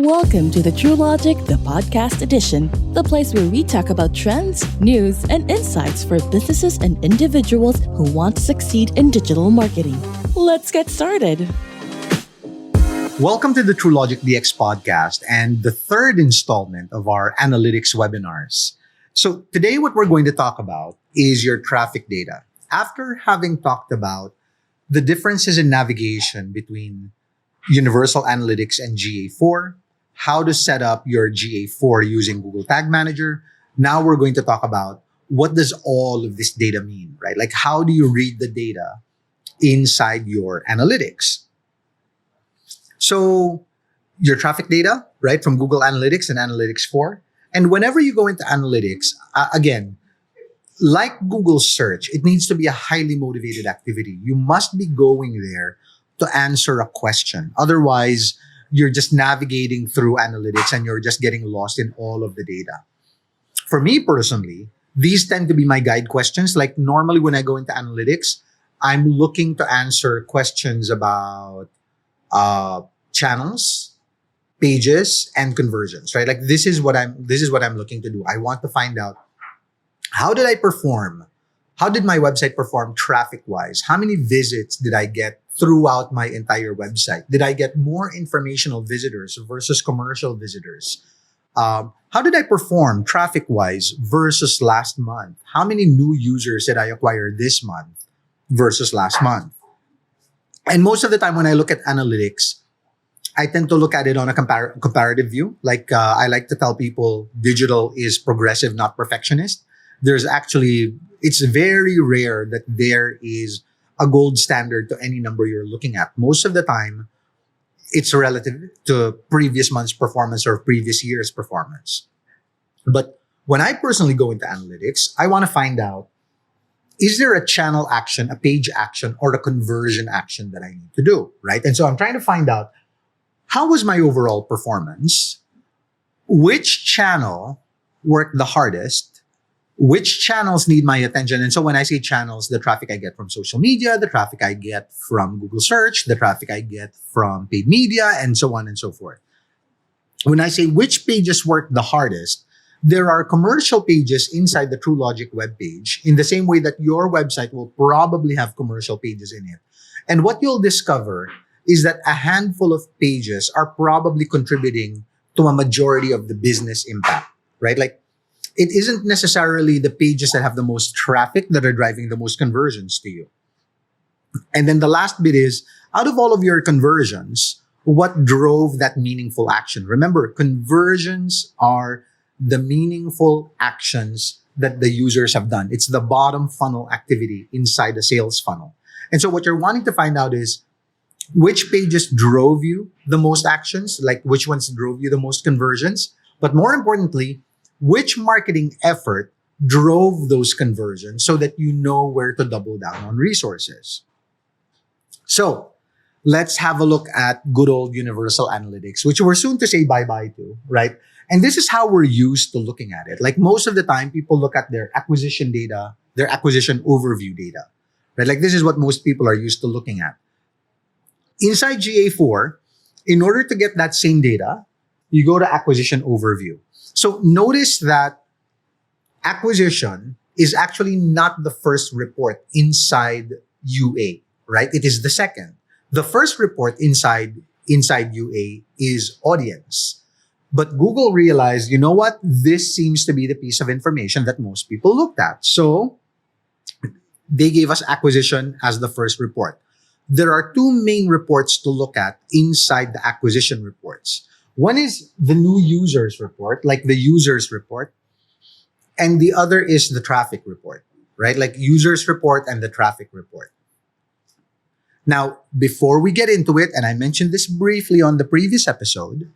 Welcome to the Truelogic, the podcast edition, the place where we talk about trends, news, and insights for businesses and individuals who want to succeed in digital marketing. Let's get started. Welcome to the Truelogic DX podcast and the third installment of our analytics webinars. So today what we're going to talk about is your traffic data. After having talked about the differences in navigation between Universal Analytics and GA4, how to set up your GA4 using Google Tag Manager, now we're going to talk about what does all of this data mean, right? Like how do you read the data inside your analytics? So your traffic data, right, from Google Analytics and Analytics 4. And whenever you go into analytics, again, like Google search, it needs to be a highly motivated activity. You must be going there to answer a question. Otherwise, you're just navigating through analytics and you're just getting lost in all of the data. For me personally, these tend to be my guide questions. Like normally when I go into analytics, I'm looking to answer questions about channels, pages, and conversions, right? Like this is what I'm looking to do. I want to find out, how did I perform? How did my website perform traffic-wise? How many visits did I get throughout my entire website? Did I get more informational visitors versus commercial visitors? How did I perform traffic-wise versus last month? How many new users did I acquire this month versus last month? And most of the time when I look at analytics, I tend to look at it on a comparative view. Like I like to tell people, digital is progressive, not perfectionist. It's very rare that there is a gold standard to any number you're looking at. Most of the time, it's relative to previous month's performance or previous year's performance. But when I personally go into analytics, I want to find out, is there a channel action, a page action, or a conversion action that I need to do, right? And so I'm trying to find out, how was my overall performance? Which channel worked the hardest? Which channels need my attention? And so when I say channels, the traffic I get from social media, the traffic I get from Google search, the traffic I get from paid media, and so on and so forth. When I say which pages work the hardest, there are commercial pages inside the Truelogic webpage in the same way that your website will probably have commercial pages in it. And what you'll discover is that a handful of pages are probably contributing to a majority of the business impact, right? Like, it isn't necessarily the pages that have the most traffic that are driving the most conversions to you. And then the last bit is, out of all of your conversions, what drove that meaningful action? Remember, conversions are the meaningful actions that the users have done. It's the bottom funnel activity inside the sales funnel. And so what you're wanting to find out is, which pages drove you the most actions? Like which ones drove you the most conversions? But more importantly, which marketing effort drove those conversions so that you know where to double down on resources? So let's have a look at good old Universal Analytics, which we're soon to say bye-bye to, right? And this is how we're used to looking at it. Like most of the time, people look at their acquisition data, their acquisition overview data, right? Like this is what most people are used to looking at. Inside GA4, in order to get that same data, you go to acquisition overview. So notice that acquisition is actually not the first report inside UA, right? It is the second. The first report inside UA is audience. But Google realized, you know what? This seems to be the piece of information that most people looked at. So they gave us acquisition as the first report. There are two main reports to look at inside the acquisition reports. One is the new users report, like the users report. And the other is the traffic report, right? Like users report and the traffic report. Now, before we get into it, and I mentioned this briefly on the previous episode,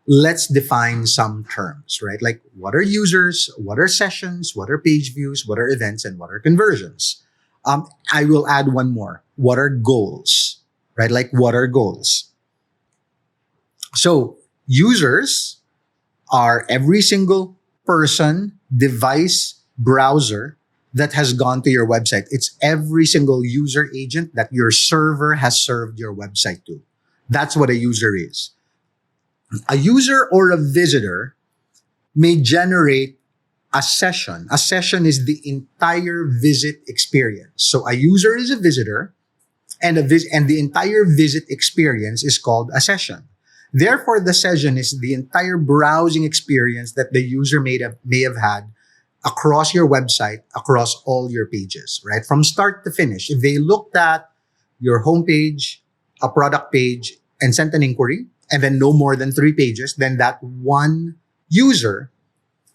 let's define some terms, right? Like what are users, what are sessions, what are page views, what are events, and what are conversions? I will add one more. What are goals, right? Like what are goals? So users are every single person, device, browser that has gone to your website. It's every single user agent that your server has served your website to. That's what a user is. A user or a visitor may generate a session. A session is the entire visit experience. So a user is a visitor, and the entire visit experience is called a session. Therefore, the session is the entire browsing experience that the user may have had across your website, across all your pages, right? From start to finish. If they looked at your homepage, a product page, and sent an inquiry, and then no more than 3 pages, then that one user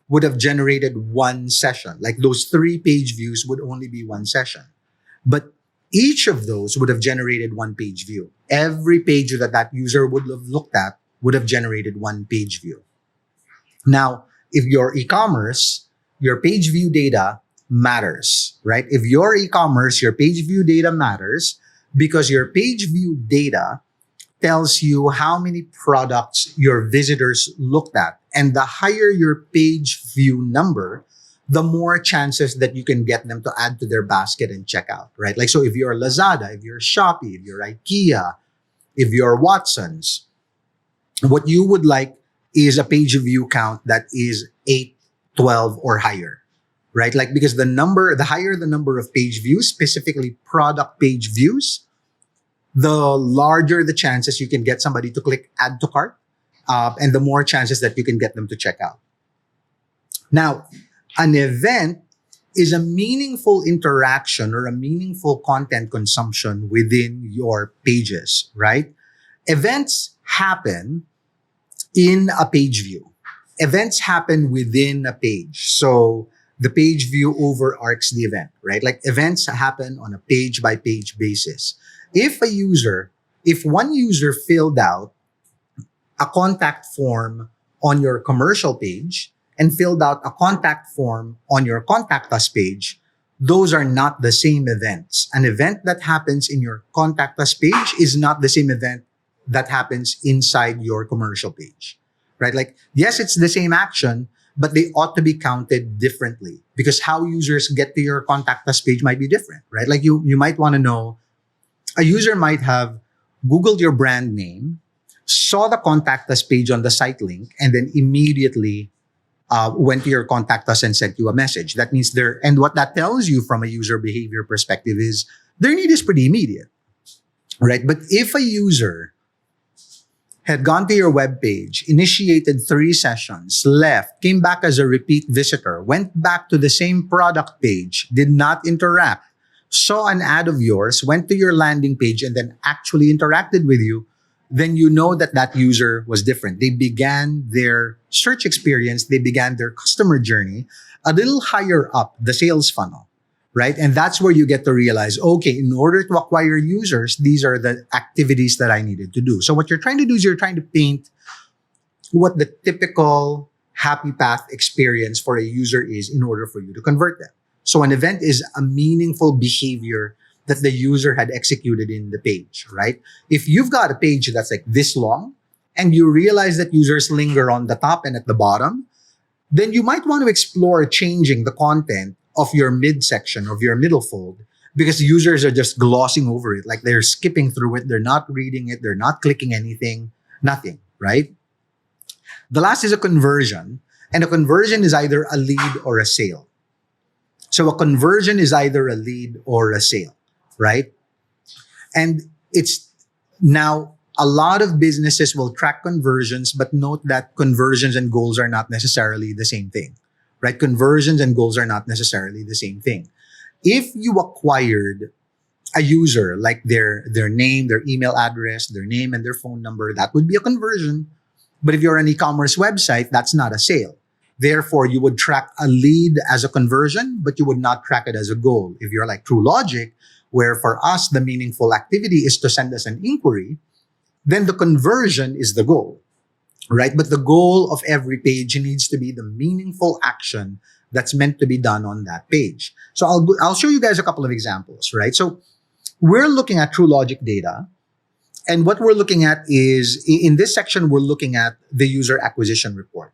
would have generated one session. Like those 3-page views would only be one session. But each of those would have generated one page view. Every page that user would have looked at would have generated one page view. Now, if you're e-commerce, your page view data matters, right? If you're e-commerce, your page view data matters because your page view data tells you how many products your visitors looked at. And the higher your page view number, the more chances that you can get them to add to their basket and check out, right? Like, so if you're Lazada, if you're Shopee, if you're IKEA, if you're Watson's, what you would like is a page view count that is 8, 12 or higher, right? Like, because the higher the number of page views, specifically product page views, the larger the chances you can get somebody to click add to cart, and the more chances that you can get them to check out. Now, an event is a meaningful interaction or a meaningful content consumption within your pages, right? Events happen in a page view. Events happen within a page. So the page view overarches the event, right? Like events happen on a page by page basis. If one user filled out a contact form on your commercial page and filled out a contact form on your contact us page, those are not the same events. An event that happens in your contact us page is not the same event that happens inside your commercial page, right? Like, yes, it's the same action, but they ought to be counted differently because how users get to your contact us page might be different, right? Like you might want to know, a user might have Googled your brand name, saw the contact us page on the site link, and then immediately went to your contact us and sent you a message. That means and what that tells you from a user behavior perspective is their need is pretty immediate, right? But if a user had gone to your web page, initiated 3 sessions, left, came back as a repeat visitor, went back to the same product page, did not interact, saw an ad of yours, went to your landing page, and then actually interacted with you, then you know that that user was different. They began their search experience, they began their customer journey a little higher up the sales funnel, right? And that's where you get to realize, okay, in order to acquire users, these are the activities that I needed to do. So what you're trying to do is you're trying to paint what the typical happy path experience for a user is in order for you to convert them. So an event is a meaningful behavior that the user had executed in the page, right? If you've got a page that's like this long and you realize that users linger on the top and at the bottom, then you might want to explore changing the content of your midsection, of your middle fold, because users are just glossing over it. Like they're skipping through it. They're not reading it. They're not clicking anything, nothing, right? The last is a conversion, and a conversion is either a lead or a sale. So a conversion is either a lead or a sale, right? And it's now a lot of businesses will track conversions, but note that conversions and goals are not necessarily the same thing, right? Conversions and goals are not necessarily the same thing. If you acquired a user, like their name, their email address, their name and their phone number, that would be a conversion. But if you're an e-commerce website, that's not a sale. Therefore, you would track a lead as a conversion, but you would not track it as a goal. If you're like Truelogic, where for us, the meaningful activity is to send us an inquiry, then the conversion is the goal, right? But the goal of every page needs to be the meaningful action that's meant to be done on that page. So I'll show you guys a couple of examples, right? So we're looking at Truelogic data. And what we're looking at is, in this section, we're looking at the user acquisition report.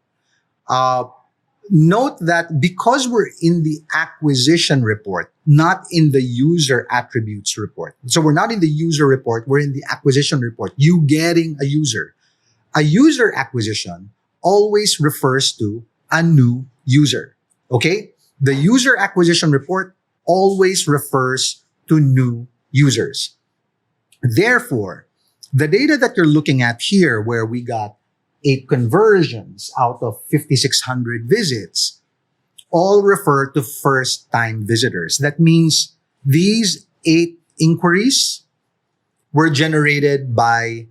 Note that because we're in the acquisition report, not in the user attributes report. So we're not in the user report, we're in the acquisition report. You getting a user. a user acquisition always refers to a new user. Okay? The user acquisition report always refers to new users. Therefore, the data that you're looking at here, where we got 8 conversions out of 5,600 visits, all refer to first-time visitors. That means these 8 inquiries were generated by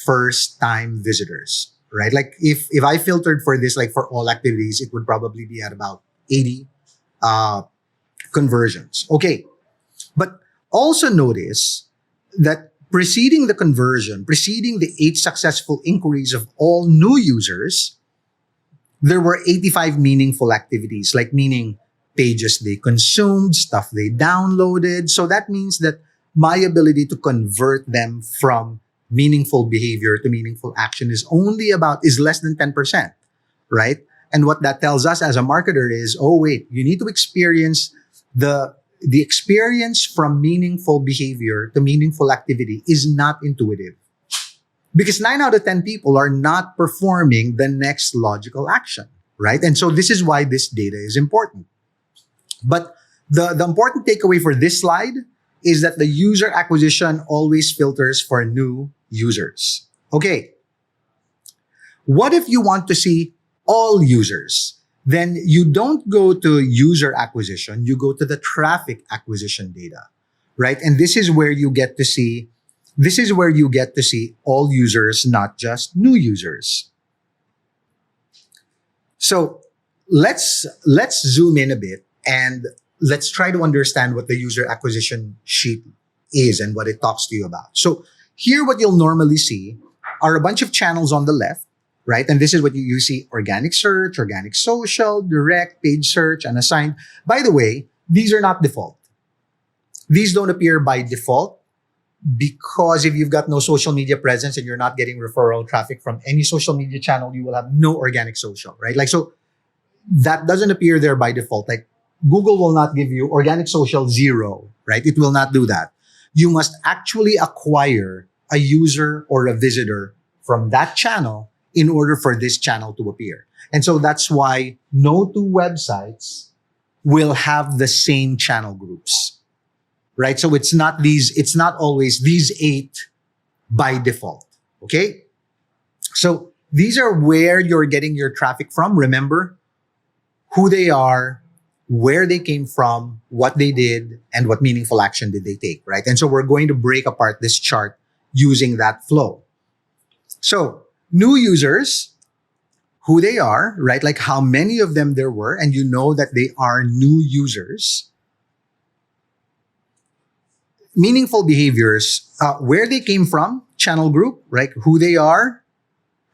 first-time visitors, right? Like if I filtered for this, like for all activities, it would probably be at about 80 uh, conversions. Okay, but also notice that preceding the 8 successful inquiries of all new users, there were 85 meaningful activities, like meaning pages they consumed, stuff they downloaded. So that means that my ability to convert them from meaningful behavior to meaningful action is less than 10%, right? And what that tells us as a marketer is, oh wait, you need to experience the experience from meaningful behavior to meaningful activity is not intuitive. Because 9 out of 10 people are not performing the next logical action, right? And so this is why this data is important. But the important takeaway for this slide is that the user acquisition always filters for new users. Okay. What if you want to see all users? Then you don't go to user acquisition, you go to the traffic acquisition data, right? And this is where you get to see all users, not just new users. So let's zoom in a bit and let's try to understand what the user acquisition sheet is and what it talks to you about. So here, what you'll normally see are a bunch of channels on the left, right? And this is what you see: organic search, organic social, direct, paid search, and assigned. By the way, these are not default. These don't appear by default because if you've got no social media presence and you're not getting referral traffic from any social media channel, you will have no organic social, right? Like, so that doesn't appear there by default. Like, Google will not give you organic social 0, right? It will not do that. You must actually acquire a user or a visitor from that channel in order for this channel to appear. And so that's why no 2 websites will have the same channel groups, right? So it's not always these 8 by default, okay? So these are where you're getting your traffic from. Remember who they are, where they came from, what they did, and what meaningful action did they take, right? And so we're going to break apart this chart using that flow. So new users, who they are, right? Like how many of them there were, and you know that they are new users. Meaningful behaviors, where they came from, channel group, right? Who they are.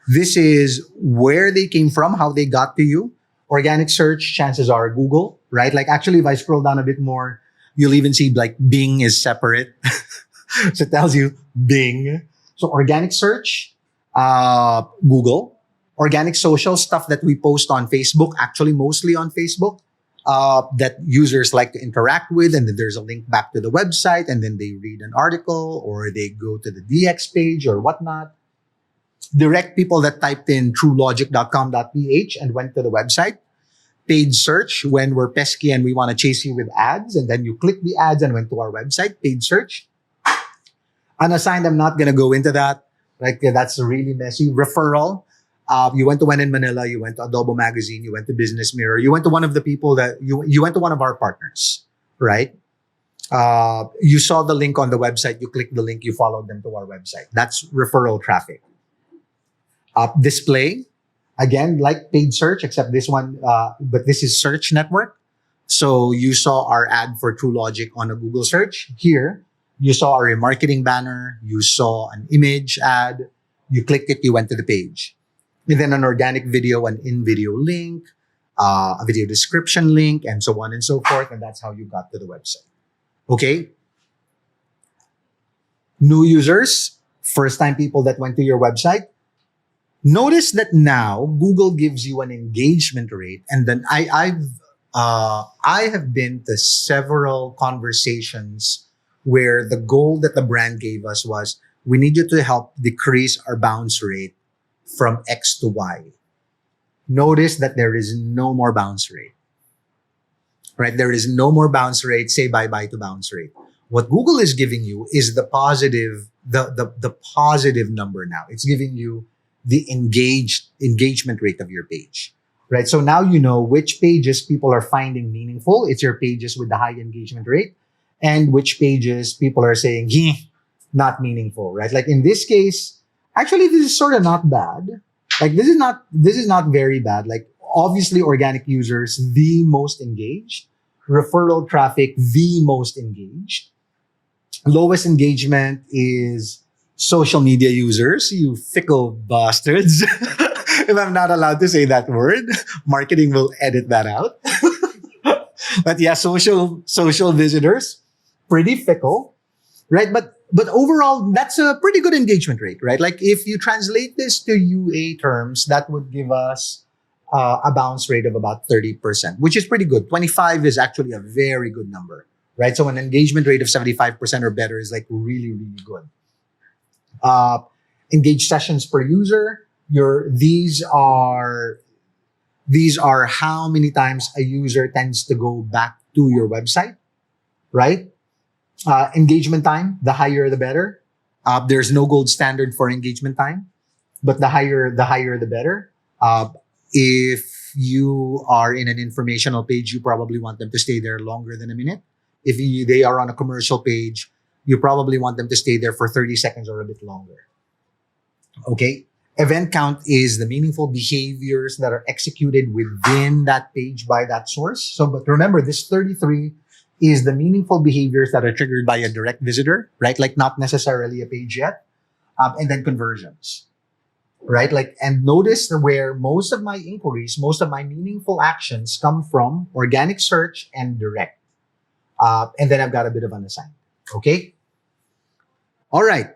This is where they came from, how they got to you. Organic search, chances are Google, right? Like actually, if I scroll down a bit more, you'll even see like Bing is separate. So it tells you Bing. So organic search, Google. Organic social, stuff that we post on Facebook, actually mostly on Facebook, that users like to interact with. And then there's a link back to the website, and then they read an article or they go to the DX page or whatnot. Direct, people that typed in truelogic.com.ph and went to the website. Paid search, when we're pesky and we want to chase you with ads, and then you click the ads and went to our website. Paid search. Unassigned, I'm not going to go into that. Like, that's really messy. Referral. You went to When in Manila, you went to Adobo Magazine, you went to Business Mirror, you went to one of the people that you went to one of our partners, right? You saw the link on the website, you clicked the link, you followed them to our website. That's referral traffic. Display, again, like paid search, except this one, but this is search network. So you saw our ad for Truelogic on a Google search. Here, you saw our remarketing banner, you saw an image ad, you clicked it, you went to the page. And then an organic video, an in-video link, a video description link, and so on and so forth. And that's how you got to the website. Okay? New users, first-time people that went to your website. Notice that now Google gives you an engagement rate. And then I have been to several conversations where the goal that the brand gave us was, we need you to help decrease our bounce rate from X to Y. Notice that there is no more bounce rate, right? There is no more bounce rate. Say bye-bye to bounce rate. What Google is giving you is the positive number now. It's giving you the engagement rate of your page, right? So now you know which pages people are finding meaningful. It's your pages with the high engagement rate, and which pages people are saying, not meaningful, right? Like in this case, actually, this is sort of not bad. Like this is not very bad. Like obviously organic users, the most engaged. Referral traffic, the most engaged. Lowest engagement is social media users, you fickle bastards. If I'm not allowed to say that word, marketing will edit that out. But yeah, social visitors, pretty fickle, right? But overall, that's a pretty good engagement rate, right? Like if you translate this to UA terms, that would give us a bounce rate of about 30%, which is pretty good. 25 is actually a very good number, right? So an engagement rate of 75% or better is like really, really good. Engaged sessions per user, these are how many times a user tends to go back to your website, right? Engagement time, the higher the better. There's no gold standard for engagement time, but the higher the better. If you are in an informational page, you probably want them to stay there longer than a minute. If they are on a commercial page, you probably want them to stay there for 30 seconds or a bit longer. Okay. Event count is the meaningful behaviors that are executed within that page by that source. So, but remember, this 33 is the meaningful behaviors that are triggered by a direct visitor, right? Like not necessarily a page yet. And then conversions, right? Like, and notice where most of my inquiries, most of my meaningful actions come from organic search and direct. And then I've got a bit of unassigned. Okay. All right.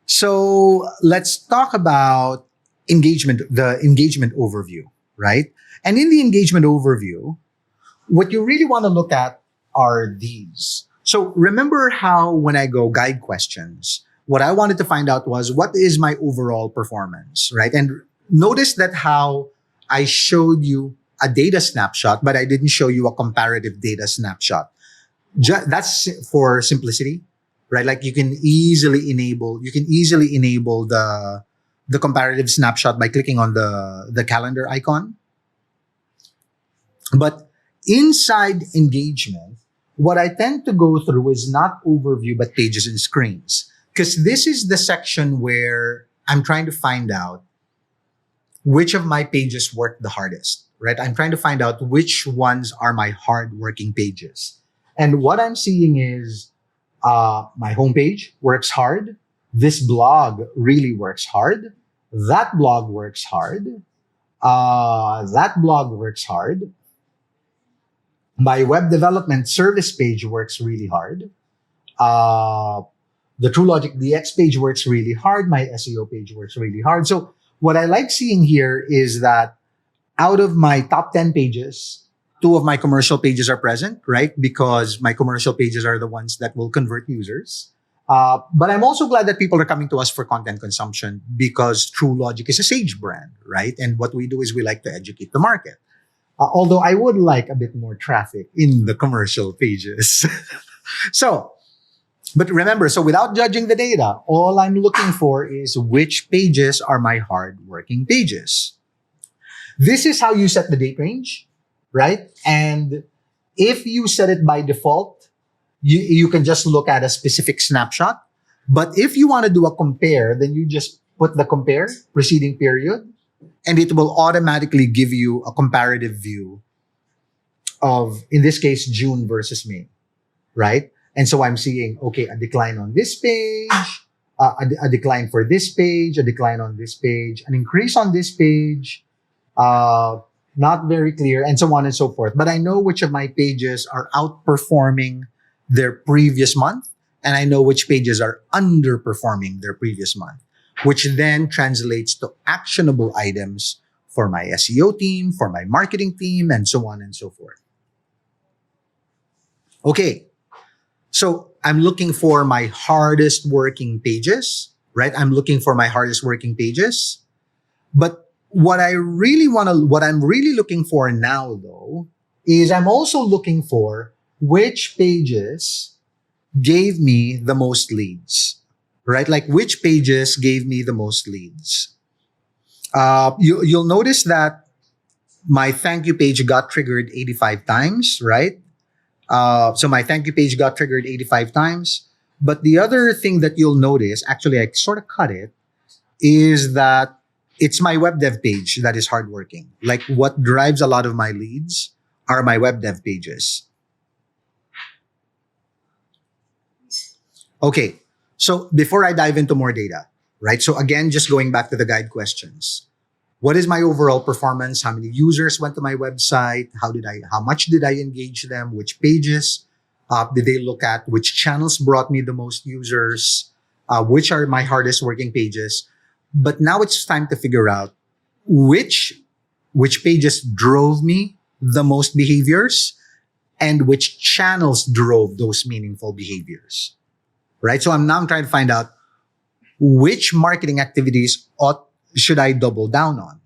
So let's talk about engagement, the engagement overview, right? And in the engagement overview, what you really want to look at are these. So remember how when I go guide questions, what I wanted to find out was what is my overall performance, right? And notice that how I showed you a data snapshot, but I didn't show you a comparative data snapshot. That's for simplicity, right? Like you can easily enable the comparative snapshot by clicking on the calendar icon. But inside engagement, what I tend to go through is not overview, but pages and screens. Because this is the section where I'm trying to find out which of my pages work the hardest, right? I'm trying to find out which ones are my hard-working pages. And what I'm seeing is my homepage works hard. This blog really works hard. That blog works hard. That blog works hard. My web development service page works really hard. The Truelogic DX page works really hard. My SEO page works really hard. So what I like seeing here is that out of my top 10 pages, 2 of my commercial pages are present, right? Because my commercial pages are the ones that will convert users. But I'm also glad that people are coming to us for content consumption because Truelogic is a Sage brand, right? And what we do is we like to educate the market. Although I would like a bit more traffic in the commercial pages. But remember, so without judging the data, all I'm looking for is which pages are my hard-working pages. This is how you set the date range, right? And if you set it by default, you can just look at a specific snapshot. But if you want to do a compare, then you just put the compare, preceding period, and it will automatically give you a comparative view of, in this case, June versus May, right? And so I'm seeing, okay, a decline on this page, a decline for this page, a decline on this page, an increase on this page, not very clear, and so on and so forth. But I know which of my pages are outperforming their previous month, and I know which pages are underperforming their previous month, which then translates to actionable items for my SEO team, for my marketing team, and so on and so forth. Okay. So I'm looking for my hardest working pages, right? I'm looking for my hardest working pages. But what I'm really looking for now though, is I'm also looking for which pages gave me the most leads, right? Like which pages gave me the most leads. You'll notice that my thank you page got triggered 85 times, right? So my thank you page got triggered 85 times. But the other thing that you'll notice, actually, I sort of cut it, is that it's my web dev page that is hardworking. Like what drives a lot of my leads are my web dev pages. Okay, so before I dive into more data, right? So again, just going back to the guide questions. What is my overall performance? How many users went to my website? How much did I engage them? Which pages did they look at? Which channels brought me the most users? Which are my hardest working pages? But now it's time to figure out which pages drove me the most behaviors and which channels drove those meaningful behaviors, right? So I'm trying to find out which marketing activities should I double down on.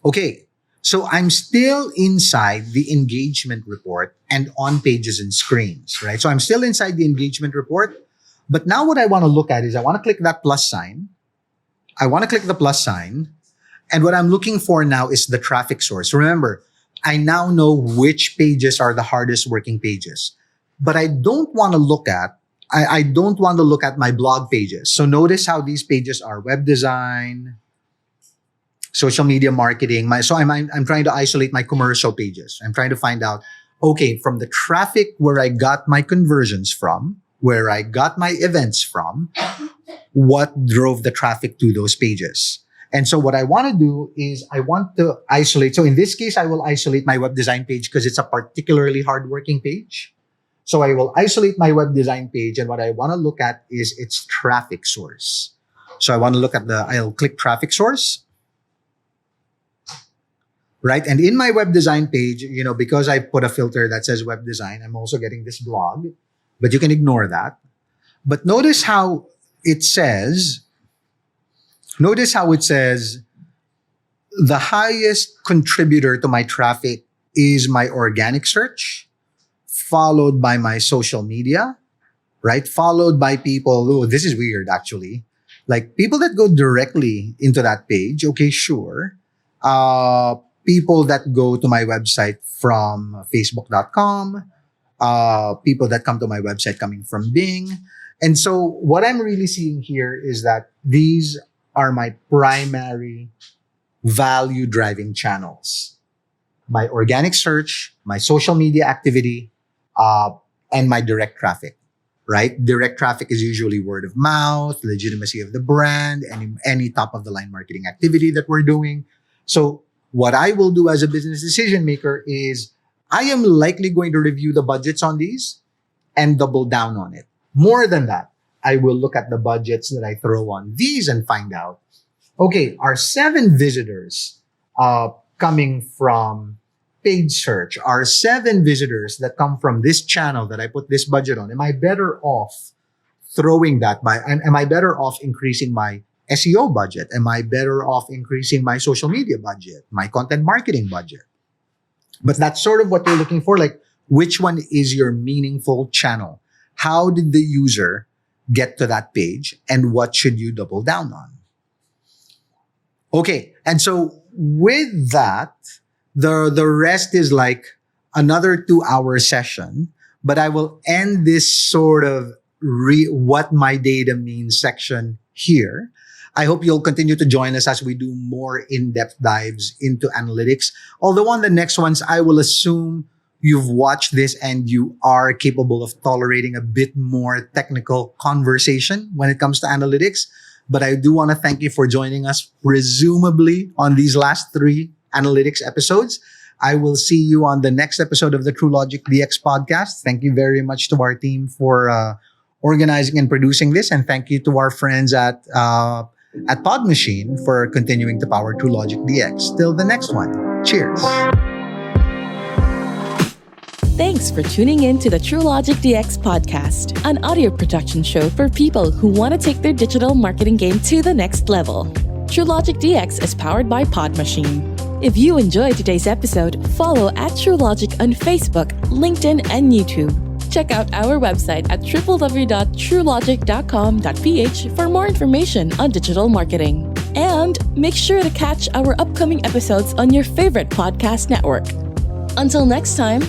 Okay, so I'm still inside the engagement report and on pages and screens, right? So I'm still inside the engagement report. But now what I want to look at is I want to click that plus sign. I want to click the plus sign. And what I'm looking for now is the traffic source. Remember, I now know which pages are the hardest working pages. But I don't want to look at my blog pages. So notice how these pages are: web design, social media marketing. I'm trying to isolate my commercial pages. I'm trying to find out, okay, from the traffic where I got my conversions from, where I got my events from, what drove the traffic to those pages. And so what I want to do is I want to isolate. So in this case, I will isolate my web design page because it's a particularly hardworking page. So I will isolate my web design page, and what I want to look at is its traffic source. So I'll click traffic source, right? And in my web design page, because I put a filter that says web design, I'm also getting this blog, but you can ignore that. But notice how it says, the highest contributor to my traffic is my organic search, followed by my social media, right? Followed by people, oh, this is weird actually. Like people that go directly into that page, okay, sure. People that go to my website from facebook.com, people that come to my website coming from Bing. And so what I'm really seeing here is that these are my primary value driving channels: my organic search, my social media activity, and my direct traffic, right? Direct traffic is usually word of mouth, legitimacy of the brand, any top of the line marketing activity that we're doing. So what I will do as a business decision maker is I am likely going to review the budgets on these and double down on it. More than that, I will look at the budgets that I throw on these and find out, okay, are 7 visitors coming from paid search? Are 7 visitors that come from this channel that I put this budget on? Am I better off throwing that am I better off increasing my SEO budget? Am I better off increasing my social media budget, my content marketing budget? But that's sort of what you're looking for. Like, which one is your meaningful channel? How did the user get to that page? And what should you double down on? Okay. And so with that, the rest is like another 2-hour session, but I will end this sort of what my data means section here. I hope you'll continue to join us as we do more in-depth dives into analytics. Although on the next ones, I will assume you've watched this and you are capable of tolerating a bit more technical conversation when it comes to analytics. But I do want to thank you for joining us, presumably on these last 3 analytics episodes. I will see you on the next episode of the Truelogic DX podcast. Thank you very much to our team for organizing and producing this. And thank you to our friends at Pod Machine for continuing to power Truelogic DX. Till the next one. Cheers. Thanks for tuning in to the Truelogic DX podcast, an audio production show for people who want to take their digital marketing game to the next level. Truelogic DX is powered by Pod Machine. If you enjoyed today's episode, follow at Truelogic on Facebook, LinkedIn, and YouTube. Check out our website at www.truelogic.com.ph for more information on digital marketing. And make sure to catch our upcoming episodes on your favorite podcast network. Until next time,